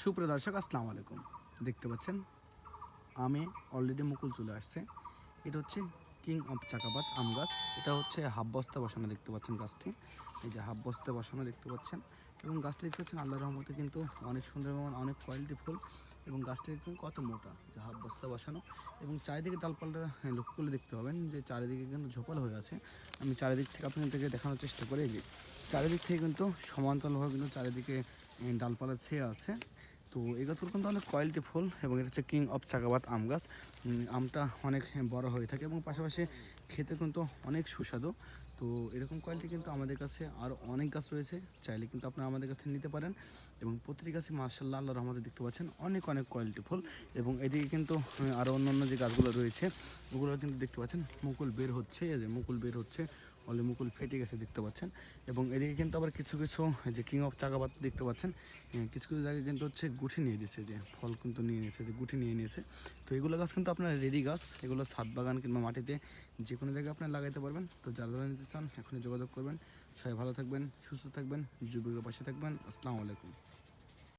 সুপ্রিয় দর্শক, আসসালামু আলাইকুম। দেখতে পাচ্ছেন আমে অলরেডি মুকুল চলে আসছে। এটা হচ্ছে কিং অফ চাকাপাত আম গাছ। এটা হচ্ছে হাফ বস্তা বসানো, দেখতে পাচ্ছেন গাছটি। এই যে হাফ বস্তা বসানো দেখতে পাচ্ছেন, এবং গাছটা দেখতে পাচ্ছেন আল্লাহর রহমতে কিন্তু অনেক সুন্দর এবং অনেক কোয়ালিটি ফুল। এবং গাছটা দেখতে কত মোটা, যে হাফ বস্তা বসানো। এবং চারিদিকে ডালপালটা লক্ষ্য করলে দেখতে পাবেন যে চারিদিকে কিন্তু ঝোপাল হয়ে আছে। আমি চারিদিক থেকে আপনাদেরকে দেখানোর চেষ্টা করি। যে চারিদিক থেকে কিন্তু সমান্তরালভাবে কিন্তু চারিদিকে ডালপালা ছেয়ে আছে। তো এই গাছগুলো কিন্তু অনেক কোয়ালিটি ফুল, এবং এটা হচ্ছে কিং অফ চাকাবাত আম গাছ। আমটা অনেক বড় হয়ে থাকে এবং পাশাপাশি খেতে কিন্তু অনেক সুস্বাদু। তো এরকম কোয়ালিটি কিন্তু আমাদের কাছে আরও অনেক গাছ রয়েছে, চাইলে কিন্তু আপনারা আমাদের কাছে নিতে পারেন। এবং প্রতিটি গাছে মাশাআল্লাহ আল্লাহর রহমতে দেখতে পাচ্ছেন অনেক অনেক কোয়ালিটি ফুল। এবং এদিকে কিন্তু আরও অন্যান্য যে গাছগুলো রয়েছে ওগুলো কিন্তু দেখতে পাচ্ছেন মুকুল বের হচ্ছে। এই যে মুকুল বের হচ্ছে, অলরেডি মুকুল ফেটে গেছে দেখতে পাচ্ছেন। এবং এদিকে কিন্তু আবার কিছু কিছু যে কিং অফ চাকাবাত দেখতে পাচ্ছেন, কিছু কিছু জায়গায় কিন্তু হচ্ছে গুটি নিয়ে দিয়েছে, যে ফল কিন্তু নিয়ে নিয়েছে, যে গুটি নিয়ে নিয়েছে। তো এগুলো গাছ কিন্তু আপনার রেডি গাছ, এগুলো ছাদ বাগান কিংবা মাটিতে যে কোনো জায়গায় আপনার লাগাইতে পারবেন। তো যারা যারা নিতে চান এখনই যোগাযোগ করবেন। সবাই ভালো থাকবেন, সুস্থ থাকবেন, যুবকের পাশে থাকবেন। আসসালামু আলাইকুম।